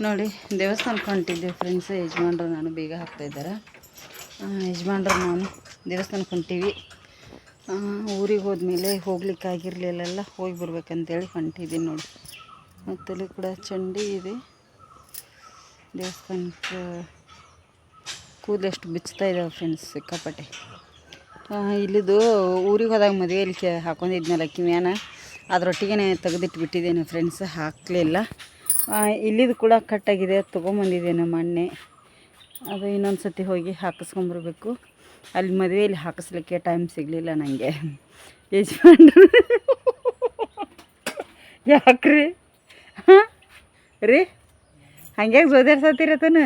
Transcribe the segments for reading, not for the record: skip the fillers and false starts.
ನೋಡಿ ದೇವಸ್ಥಾನಕ್ಕೆ ಹೊಂಟಿದ್ದೆ ಫ್ರೆಂಡ್ಸ್. ಯಜಮಾನ್ರು ನಾನು ಬೇಗ ಹಾಕ್ತಾಯಿದ್ದಾರೆ. ಯಜಮಾನ್ರು ನಾನು ದೇವಸ್ಥಾನಕ್ಕೆ ಹೊಂಟೀವಿ. ಊರಿಗೆ ಹೋದ್ಮೇಲೆ ಹೋಗ್ಲಿಕ್ಕಾಗಿರಲಿಲ್ಲ, ಹೋಗಿ ಬರ್ಬೇಕಂತೇಳಿ ಹೊಂಟಿದ್ದೀನಿ ನೋಡಿ. ಮತ್ತು ಅಲ್ಲಿ ಕೂಡ ಚಂಡಿ ಇದೆ. ದೇವಸ್ಥಾನಕ್ಕೆ ಕೂದಲೆಷ್ಟು ಬಿಚ್ತಾ ಇದ್ದಾವೆ ಫ್ರೆಂಡ್ಸ್, ಸಿಕ್ಕಾಪಟ್ಟೆ. ಇಲ್ಲಿದು ಊರಿಗೆ ಹೋದಾಗ ಮದುವೆಯಲ್ಲಿ ಹಾಕೊಂಡಿದ್ನಲ್ಲ ಕಿವ್ಯಾನ, ಅದರೊಟ್ಟಿಗೆ ತೆಗೆದಿಟ್ಬಿಟ್ಟಿದ್ದೇನೆ ಫ್ರೆಂಡ್ಸ್, ಹಾಕಲಿಲ್ಲ. ಇಲ್ಲಿದು ಕೂಡ ಕಟ್ಟಾಗಿದೆ, ತೊಗೊಂಬಂದಿದ್ದೇನೆ ಮೊನ್ನೆ. ಅದು ಇನ್ನೊಂದು ಸತಿ ಹೋಗಿ ಹಾಕಿಸ್ಕೊಂಬರ್ಬೇಕು. ಅಲ್ಲಿ ಮದುವೆಯಲ್ಲಿ ಹಾಕಿಸ್ಲಿಕ್ಕೆ ಟೈಮ್ ಸಿಗಲಿಲ್ಲ ನನಗೆ. ಯಜಮಾನ್ರು ಯಾಕ್ರಿ ರೀ ಹಂಗ್ಯಾಕೆ ಜೋದ್ಯಾಡ್ಸತ್ತೀರತನ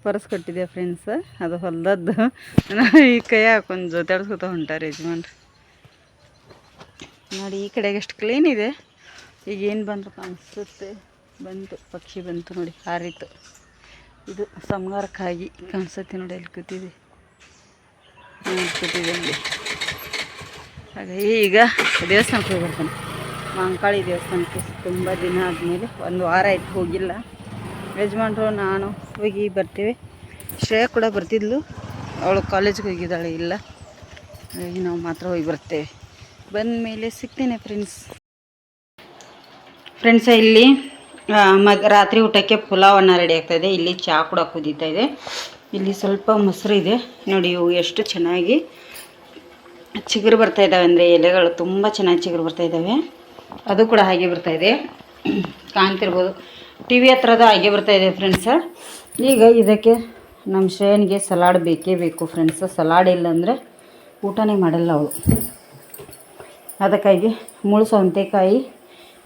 ಪರ್ಸ್ ಕೊಟ್ಟಿದ್ದೆ ಫ್ರೆಂಡ್ಸ್. ಅದು ಹೊಲ್ದದ್ದು ಈ ಕೈ ಹಾಕೊಂಡು ಜೊತೆಡ್ಸ್ಕೊತ ಹೊಂಟಾರೆ ಯಜಮಾನ್ರು. ನೋಡಿ ಈ ಕಡೆಗೆ ಎಷ್ಟು ಕ್ಲೀನ್ ಇದೆ. ಈಗ ಏನು ಬಂದರು ಕಾಣಿಸುತ್ತೆ, ಬಂತು ಪಕ್ಷಿ ಬಂತು ನೋಡಿ, ಹಾರಿತು. ಇದು ಸಂಗಾರಕ್ಕಾಗಿ ಕಾಣಿಸುತ್ತೆ ನೋಡಿ, ಅಲ್ಲಿ ಕೂತಿದೆ ಅಲ್ಲಿ. ಹಾಗಾಗಿ ಈಗ ದೇವಸ್ಥಾನಕ್ಕೆ ಹೋಗಿ ಬರ್ತಾನೆ, ಮಾಂಕಾಳಿ ದೇವಸ್ಥಾನಕ್ಕೆ. ತುಂಬ ದಿನ ಆದಮೇಲೆ, ಒಂದು ವಾರ ಆಯ್ತು ಹೋಗಿಲ್ಲ. ಯಜಮಾನ್ರು ನಾನು ಹೋಗಿ ಬರ್ತೀವಿ. ಶ್ರೇಯ ಕೂಡ ಬರ್ತಿದ್ಲು, ಅವಳು ಕಾಲೇಜ್ಗೆ ಹೋಗಿದ್ದಾಳೆ, ಇಲ್ಲ. ಹಾಗಾಗಿ ನಾವು ಮಾತ್ರ ಹೋಗಿ ಬರ್ತೇವೆ. ಬಂದ ಮೇಲೆ ಸಿಗ್ತೇನೆ ಫ್ರೆಂಡ್ಸ್. ಇಲ್ಲಿ ರಾತ್ರಿ ಊಟಕ್ಕೆ ಪುಲಾವನ್ನ ರೆಡಿ ಆಗ್ತಾಯಿದೆ. ಇಲ್ಲಿ ಚಹಾ ಕೂಡ ಕುದೀತಾ ಇದೆ. ಇಲ್ಲಿ ಸ್ವಲ್ಪ ಮೊಸರು ಇದೆ ನೋಡಿ. ಇವು ಎಷ್ಟು ಚೆನ್ನಾಗಿ ಚಿಗುರು ಬರ್ತಾ ಇದ್ದಾವೆ ಅಂದರೆ, ಎಲೆಗಳು ತುಂಬ ಚೆನ್ನಾಗಿ ಚಿಗುರು ಬರ್ತಾ ಇದ್ದಾವೆ. ಅದು ಕೂಡ ಹಾಗೆ ಬರ್ತಾಯಿದೆ, ಕಾಣ್ತಿರ್ಬೋದು. ಟಿ ವಿ ಹತ್ರದ ಹಾಗೆ ಬರ್ತಾಯಿದೆ ಫ್ರೆಂಡ್ಸ. ಈಗ ಇದಕ್ಕೆ ನಮ್ಮ ಶ್ರೇಯನಿಗೆ ಸಲಾಡ್ ಬೇಕೇ ಬೇಕು ಫ್ರೆಂಡ್ಸ. ಸಲಾಡ್ ಇಲ್ಲಾಂದರೆ ಊಟನೇ ಮಾಡಲ್ಲ ಅವಳು. ಅದಕ್ಕಾಗಿ ಮುಳ್ಳು ಸೌತೆಕಾಯಿ,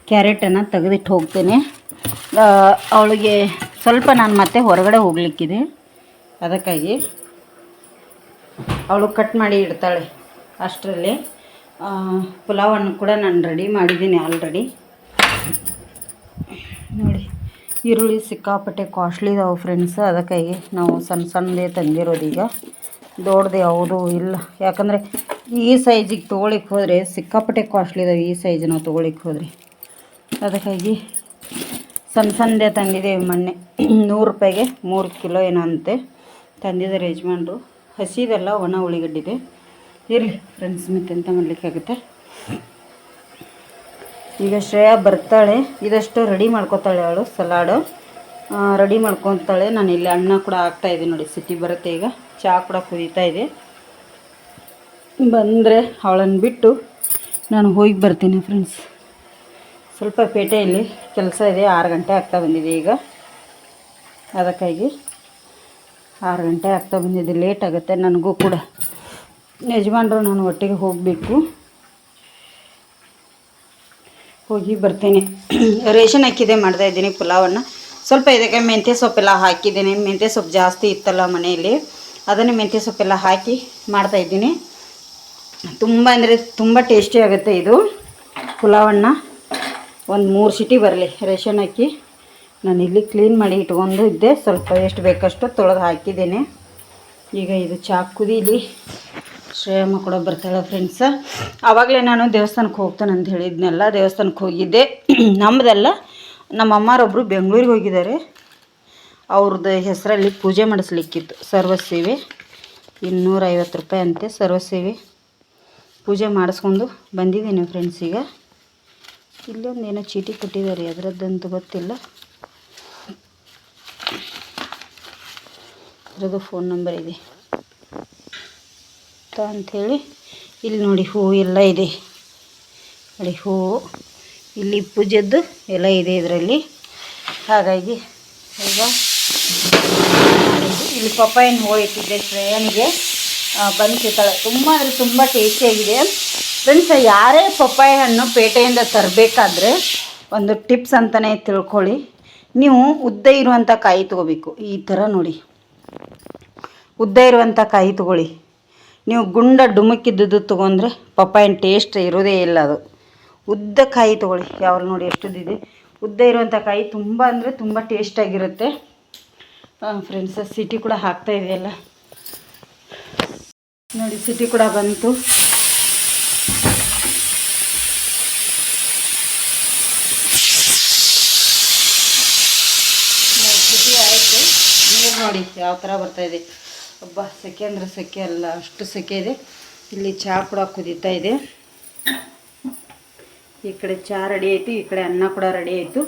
ಕ್ಯಾರೆಟನ್ನು ತೆಗೆದಿಟ್ಟು ಹೋಗ್ತೇನೆ. ಅವಳಿಗೆ ಸ್ವಲ್ಪ ನಾನು ಮತ್ತೆ ಹೊರಗಡೆ ಹೋಗಲಿಕ್ಕಿದೆ, ಅದಕ್ಕಾಗಿ ಅವಳು ಕಟ್ ಮಾಡಿ ಇಡ್ತಾಳೆ. ಅಷ್ಟರಲ್ಲಿ ಪುಲಾವನ್ನು ಕೂಡ ನಾನು ರೆಡಿ ಮಾಡಿದ್ದೀನಿ ಆಲ್ರೆಡಿ. ನೋಡಿ ಈರುಳ್ಳಿ ಸಿಕ್ಕಾಪಟ್ಟೆ ಕಾಸ್ಟ್ಲಿ ಇದಾವೆ ಫ್ರೆಂಡ್ಸ್. ಅದಕ್ಕಾಗಿ ನಾವು ಸಣ್ಣದೇ ತಂದಿರೋದು. ಈಗ ದೊಡ್ಡದು ಯಾವುದೂ ಇಲ್ಲ, ಯಾಕಂದರೆ ಈ ಸೈಜಿಗೆ ತೊಗೊಳಿಕ್ಕೆ ಹೋದರೆ ಸಿಕ್ಕಾಪಟ್ಟೆ ಕಾಸ್ಟ್ಲಿ ಇದಾವೆ. ಈ ಸೈಜ್ ನಾವು ತೊಗೊಳಿಕ್ಕೆ ಹೋದರೆ, ಅದಕ್ಕಾಗಿ ಸಣ್ಣದೇ ತಂದಿದ್ದೇವೆ. ಮೊನ್ನೆ 100 ರೂಪಾಯಿಗೆ 3 ಕಿಲೋ ಏನೋ ಅಂತೆ ತಂದಿದ್ದಾರೆ ಯಜಮಾನ್ರು. ಹಸಿದೆಲ್ಲ ಒಣ ಉಳ್ಳಿಗಡ್ಡಿದೆ. ಇರಲಿ ಫ್ರೆಂಡ್ಸ್, ಮತ್ತೆಂತ ಮಾಡಲಿಕ್ಕಾಗುತ್ತೆ. ಈಗ ಶ್ರೇಯಾ ಬರ್ತಾಳೆ, ಇದಷ್ಟು ರೆಡಿ ಮಾಡ್ಕೊತಾಳೆ ಅವಳು. ಸಲಾಡು ರೆಡಿ ಮಾಡ್ಕೊತಾಳೆ. ನಾನು ಇಲ್ಲಿ ಅನ್ನ ಕೂಡ ಹಾಕ್ತಾಯಿದ್ದೆ ನೋಡಿ. ಸಿಟಿ ಬರುತ್ತೆ ಈಗ. ಚಹಾ ಕೂಡ ಕುದೀತಾ ಇದೆ. ಬಂದರೆ ಅವಳನ್ನು ಬಿಟ್ಟು ನಾನು ಹೋಗಿ ಬರ್ತೀನಿ ಫ್ರೆಂಡ್ಸ್. ಸ್ವಲ್ಪ ಪೇಟೆಯಲ್ಲಿ ಕೆಲಸ ಇದೆ. 6 ಗಂಟೆ ಆಗ್ತಾ ಬಂದಿದೆ ಈಗ, ಅದಕ್ಕಾಗಿ 6 ಗಂಟೆ ಆಗ್ತಾ ಬಂದಿದೆ. ಲೇಟ್ ಆಗುತ್ತೆ ನನಗೂ ಕೂಡ. ಯಜಮಾನ್ರು ನಾನು ಒಟ್ಟಿಗೆ ಹೋಗಬೇಕು, ಹೋಗಿ ಬರ್ತೇನೆ. ರೇಷನ್ ಅಕ್ಕಿದೆ ಮಾಡ್ತಾಯಿದ್ದೀನಿ ಪುಲಾವನ್ನು. ಸ್ವಲ್ಪ ಇದಕ್ಕೆ ಮೆಂತ್ಯ ಸೊಪ್ಪೆಲ್ಲ ಹಾಕಿದ್ದೀನಿ. ಮೆಂತ್ಯ ಸೊಪ್ಪು ಜಾಸ್ತಿ ಇತ್ತಲ್ಲ ಮನೆಯಲ್ಲಿ, ಅದನ್ನು ಮೆಂತ್ಯ ಸೊಪ್ಪೆಲ್ಲ ಹಾಕಿ ಮಾಡ್ತಾಯಿದ್ದೀನಿ. ತುಂಬ ಅಂದರೆ ತುಂಬ ಟೇಸ್ಟಿ ಆಗುತ್ತೆ ಇದು ಪುಲಾವನ್ನು. ಒಂದು 3 ಸಿಟಿ ಬರಲಿ ರೇಷನ್ ಅಕ್ಕಿ. ನಾನು ಇಲ್ಲಿ ಕ್ಲೀನ್ ಮಾಡಿ ಇಟ್ಕೊಂಡು ಇದ್ದೆ, ಸ್ವಲ್ಪ ಎಷ್ಟು ಬೇಕಷ್ಟು ತೊಳೆದು ಹಾಕಿದ್ದೇನೆ. ಈಗ ಇದು ಚಹಾ ಕುದೀಲಿ. ಶ್ರೇಯಮ್ಮ ಕೂಡ ಬರ್ತಾಳೆ ಫ್ರೆಂಡ್ಸ. ಆವಾಗಲೇ ನಾನು ದೇವಸ್ಥಾನಕ್ಕೆ ಹೋಗ್ತಾನೆ ಅಂತ ಹೇಳಿದ್ನಲ್ಲ, ದೇವಸ್ಥಾನಕ್ಕೆ ಹೋಗಿದ್ದೆ. ನಮ್ಮದಲ್ಲ, ನಮ್ಮ ಅಮ್ಮಾರೊಬ್ಬರು ಬೆಂಗಳೂರಿಗೆ ಹೋಗಿದ್ದಾರೆ. ಅವ್ರದ್ದು ಹೆಸರಲ್ಲಿ ಪೂಜೆ ಮಾಡಿಸ್ಲಿಕ್ಕಿತ್ತು. ಸರ್ವಸೇವೆ 250 ರೂಪಾಯಿ ಅಂತೆ ಸರ್ವಸೇವೆ. ಪೂಜೆ ಮಾಡಿಸ್ಕೊಂಡು ಬಂದಿದ್ದೀನಿ ಫ್ರೆಂಡ್ಸ್. ಈಗ ಇಲ್ಲೊಂದು ಏನೋ ಚೀಟಿ ಕೊಟ್ಟಿದ್ದಾರೆ, ಅದರದ್ದಂತೂ ಗೊತ್ತಿಲ್ಲ. ಅದರದ್ದು ಫೋನ್ ನಂಬರ್ ಇದೆ ಅಂಥೇಳಿ. ಇಲ್ಲಿ ನೋಡಿ ಹೂವು ಎಲ್ಲ ಇದೆ ನೋಡಿ, ಹೂವು ಇಲ್ಲಿ ಪೂಜೆದ್ದು ಎಲ್ಲ ಇದೆ ಇದರಲ್ಲಿ. ಹಾಗಾಗಿ ಈಗ ಇಲ್ಲಿ ಪಪ್ಪಾಯಿನ ಹೂವು ಇಟ್ಟಿದ್ದೆ ಶ್ರೇಯನಿಗೆ. ಬಂದಿರ್ತಾಳೆ. ತುಂಬ ಅಂದರೆ ತುಂಬ ಟೇಸ್ಟಿಯಾಗಿದೆ ಫ್ರೆಂಡ್ಸ್. ಯಾರೇ ಪಪ್ಪಾಯಿ ಹಣ್ಣು ಪೇಟೆಯಿಂದ ತರಬೇಕಾದ್ರೆ ಒಂದು ಟಿಪ್ಸ್ ಅಂತಲೇ ತಿಳ್ಕೊಳ್ಳಿ. ನೀವು ಉದ್ದ ಇರುವಂಥ ಕಾಯಿ ತೊಗೋಬೇಕು. ಈ ಥರ ನೋಡಿ, ಉದ್ದ ಇರುವಂಥ ಕಾಯಿ ತೊಗೊಳ್ಳಿ. ನೀವು ಗುಂಡ ಡುಮುಕ್ಕಿದ್ದು ತೊಗೊಂಡ್ರೆ ಪಪ್ಪಾಯಿನ ಟೇಸ್ಟ್ ಇರೋದೇ ಇಲ್ಲ. ಅದು ಉದ್ದ ಕಾಯಿ ತೊಗೊಳ್ಳಿ. ಯಾವ ನೋಡಿ ಎಷ್ಟುದಿದೆ. ಉದ್ದ ಇರುವಂಥ ಕಾಯಿ ತುಂಬ ಅಂದರೆ ತುಂಬ ಟೇಸ್ಟಾಗಿರುತ್ತೆ ಫ್ರೆಂಡ್ಸ್. ಸಿಟಿ ಕೂಡ ಹಾಕ್ತಾ ಇದೆಯಲ್ಲ ನೋಡಿ, ಸಿಟಿ ಕೂಡ ಬಂತು. ನೋಡಿ ಯಾವ ಥರ ಬರ್ತಾಯಿದೆ. ಒಬ್ಬ ಸೆಕೆ ಅಂದರೆ ಸೆಕೆ ಅಲ್ಲ, ಅಷ್ಟು ಸೆಕೆ ಇದೆ. ಇಲ್ಲಿ ಚಹಾ ಕೂಡ ಕುದೀತಾ ಇದೆ. ಈ ಕಡೆ ಚಹಾ ರೆಡಿ ಆಯಿತು, ಈ ಕಡೆ ಅನ್ನ ಕೂಡ ರೆಡಿ ಆಯಿತು.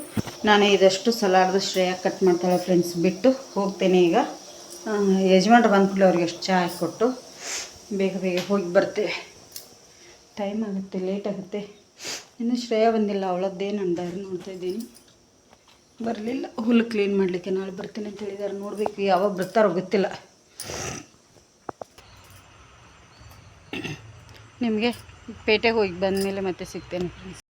ನಾನು ಇದಷ್ಟು ಸಲಾಡ್ದು ಶ್ರೇಯ ಕಟ್ ಮಾಡ್ತಾಳೆ ಫ್ರೆಂಡ್ಸ್, ಬಿಟ್ಟು ಹೋಗ್ತೇನೆ ಈಗ. ಯಜಮಾನ್ರು ಬಂದ್ಕೂಡಲೇ ಅವ್ರಿಗೆ ಎಷ್ಟು ಚಹಾ ಹಾಕಿಕೊಟ್ಟು ಬೇಗ ಬೇಗ ಹೋಗಿ ಬರ್ತೇವೆ. ಟೈಮ್ ಆಗುತ್ತೆ, ಲೇಟ್ ಆಗುತ್ತೆ. ಇನ್ನು ಶ್ರೇಯ ಬಂದಿಲ್ಲ, ಅವಳದ್ದೇ ನಾನು ಡೈರಿ ನೋಡ್ತಾಯಿದ್ದೀನಿ. ಬರಲಿಲ್ಲ, ಹುಲ್ಲು ಕ್ಲೀನ್ ಮಾಡಲಿಕ್ಕೆ ನಾಳೆ ಬರ್ತೀನಿ ಅಂತ ಹೇಳಿದ್ದಾರೆ. ನೋಡಬೇಕು ಯಾವಾಗ ಬರ್ತಾರೋ ಗೊತ್ತಿಲ್ಲ. ನಿಮಗೆ ಪೇಟೆಗೆ ಹೋಗಿ ಬಂದಮೇಲೆ ಮತ್ತೆ ಸಿಗ್ತೇನೆ ಫ್ರೆಂಡ್ಸ್.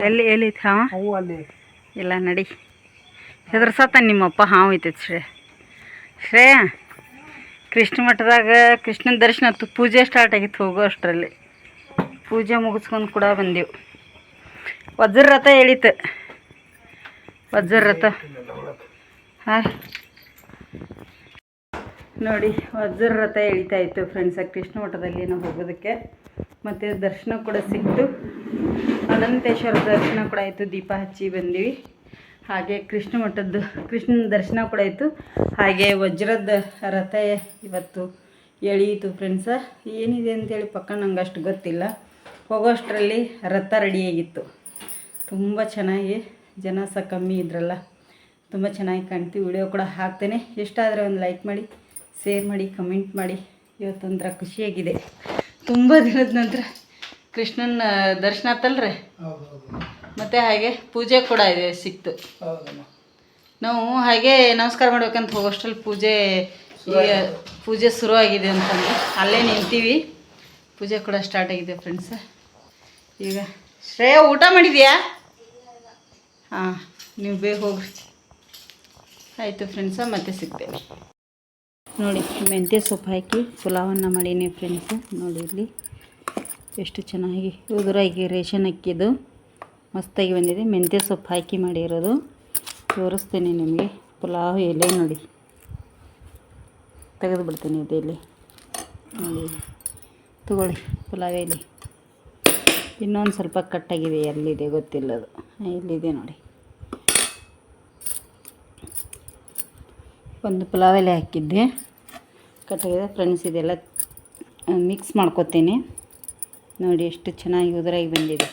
ಎಲ್ಲಿ ಐತಿ ಹಾವ ಇಲ್ಲ ನಡಿ ಹೆದರ್ಸತ್ತ ನಿಮ್ಮಪ್ಪ ಹಾವು ಐತೈತಿ ಶ್ರೇಯ ಕೃಷ್ಣ ಮಠದಾಗ ಕೃಷ್ಣನ ದರ್ಶನ ಪೂಜೆ ಸ್ಟಾರ್ಟ್ ಆಗಿತ್ತು ಹೋಗೋ ಅಷ್ಟರಲ್ಲಿ ಪೂಜೆ ಮುಗಿಸ್ಕೊಂಡು ಕೂಡ ಬಂದೆವು ವಜ್ರ ರಥ ಎಳೀತು ವಜ್ರ ರಥ ಹಾಂ ನೋಡಿ ವಜ್ರ ರಥ ಎಳಿತಾ ಇತ್ತು ಫ್ರೆಂಡ್ಸ ಕೃಷ್ಣ ಮಠದಲ್ಲಿ ನಾವು ಹೋಗೋದಕ್ಕೆ ಮತ್ತು ದರ್ಶನ ಕೂಡ ಸಿಕ್ತು ಅನಂತೇಶ್ವರ ದರ್ಶನ ಕೂಡ ಆಯಿತು ದೀಪ ಹಚ್ಚಿ ಬಂದ್ವಿ ಹಾಗೆ ಕೃಷ್ಣ ಮಠದ್ದು ಕೃಷ್ಣನ ದರ್ಶನ ಕೂಡ ಆಯಿತು ಹಾಗೆ ವಜ್ರದ ರಥ ಇವತ್ತು ಎಳೀತು ಫ್ರೆಂಡ್ಸ ಏನಿದೆ ಅಂತೇಳಿ ಪಕ್ಕ ನಂಗೆ ಅಷ್ಟು ಗೊತ್ತಿಲ್ಲ ಹೋಗೋಷ್ಟರಲ್ಲಿ ರಥ ರೆಡಿಯಾಗಿತ್ತು ತುಂಬ ಚೆನ್ನಾಗಿ ಜನ ಸಹ ಕಮ್ಮಿ ಇದ್ರಲ್ಲ ತುಂಬ ಚೆನ್ನಾಗಿ ಕಾಣ್ತೀವಿ ವಿಡಿಯೋ ಕೂಡ ಹಾಕ್ತೇನೆ ಇಷ್ಟಾದರೆ ಒಂದು ಲೈಕ್ ಮಾಡಿ ಶೇರ್ ಮಾಡಿ ಕಮೆಂಟ್ ಮಾಡಿ ಇವತ್ತೊಂಥರ ಖುಷಿಯಾಗಿದೆ ತುಂಬ ದಿನದ ನಂತರ ಕೃಷ್ಣನ ದರ್ಶನ ಆತಲ್ರಿ ಮತ್ತು ಹಾಗೆ ಪೂಜೆ ಕೂಡ ಇದೆ ಸಿಕ್ತು ನಾವು ಹಾಗೆ ನಮಸ್ಕಾರ ಮಾಡ್ಬೇಕಂತ ಹೋಗೋಷ್ಟರಲ್ಲಿ ಪೂಜೆ ಶುರುವಾಗಿದೆ ಅಂತಂದು ಅಲ್ಲೇ ನಿಂತೀವಿ ಪೂಜೆ ಕೂಡ ಸ್ಟಾರ್ಟ್ ಆಗಿದೆ ಫ್ರೆಂಡ್ಸ ಈಗ ಶ್ರೇಯ ಊಟ ಮಾಡಿದ್ಯಾ ಹಾಂ ನೀವು ಬೇಗ ಹೋಗ್ರಿ ಆಯಿತು ಫ್ರೆಂಡ್ಸ ಮತ್ತೆ ಸಿಗ್ತೇನೆ ನೋಡಿ ಮೆಂತ್ಯ ಸೊಪ್ಪು ಹಾಕಿ ಪುಲಾವನ್ನು ಮಾಡೀನಿ ಫ್ರೆಂಡ್ಸು ನೋಡಿ ಇಲ್ಲಿ ಎಷ್ಟು ಚೆನ್ನಾಗಿ ಉದುರಾಗಿ ರೇಷನ್ ಅಕ್ಕಿದು ಮಸ್ತಾಗಿ ಬಂದಿದೆ ಮೆಂತ್ಯ ಸೊಪ್ಪು ಹಾಕಿ ಮಾಡಿರೋದು ತೋರಿಸ್ತೇನೆ ನಿಮಗೆ ಪುಲಾವ್ ಎಲೆ ನೋಡಿ ತೆಗೆದು ಬಿಡ್ತೀನಿ ಇದು ಎಲೆ ನೋಡಿ ತಗೊಳ್ಳಿ ಪುಲಾವ್ ಎಲೆ ಇನ್ನೊಂದು ಸ್ವಲ್ಪ ಕಟ್ಟಾಗಿದೆ ಎಲ್ಲಿದೆ ಗೊತ್ತಿಲ್ಲ ಅದು ಇಲ್ಲಿದೆ ನೋಡಿ ಒಂದು ಪುಲಾವ್ ಎಲೆ ಹಾಕಿದ್ದೆ ಕಟ್ಟಾಗಿದೆ ಫ್ರೆಂಡ್ಸ್ ಇದೆಲ್ಲ ಮಿಕ್ಸ್ ಮಾಡ್ಕೊತೀನಿ ನೋಡಿ ಎಷ್ಟು ಚೆನ್ನಾಗಿ ಉದುರಾಗಿ ಬಂದಿದೆ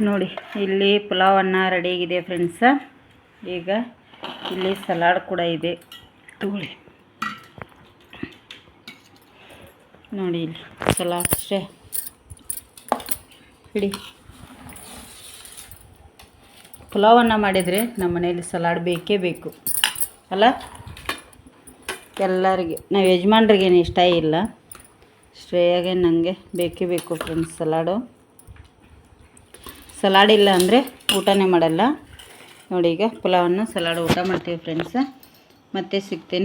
ನೋಡಿ ಇಲ್ಲಿ ಪುಲಾವನ್ನ ರೆಡಿಯಾಗಿದೆ ಫ್ರೆಂಡ್ಸ ಈಗ ಇಲ್ಲಿ ಸಲಾಡ್ ಕೂಡ ಇದೆ ತಗೊಳ್ಳಿ ನೋಡಿ ಇಲ್ಲಿ ಸಲಾಡ್ ಅಷ್ಟೇ ಇಡಿ ಪುಲಾವನ್ನ ಮಾಡಿದರೆ ನಮ್ಮ ಮನೆಯಲ್ಲಿ ಸಲಾಡ್ ಬೇಕೇ ಬೇಕು ಅಲ್ಲ ಎಲ್ಲರಿಗೆ ನಾವು ಯಜಮಾನ್ರಿಗೇನು ಇಷ್ಟ ಇಲ್ಲ ಶ್ರೇಯಾಗೆ ನನಗೆ ಬೇಕೇ ಬೇಕು ಫ್ರೆಂಡ್ಸ್ ಸಲಾಡ್ ಇಲ್ಲ ಅಂದರೆ ಊಟನೇ ಮಾಡಲ್ಲ ನೋಡಿ ಈಗ ಪುಲಾವನ್ನು ಸಲಾಡ್ ಊಟ ಮಾಡ್ತೀವಿ ಫ್ರೆಂಡ್ಸ ಮತ್ತೆ ಸಿಗ್ತೀನಿ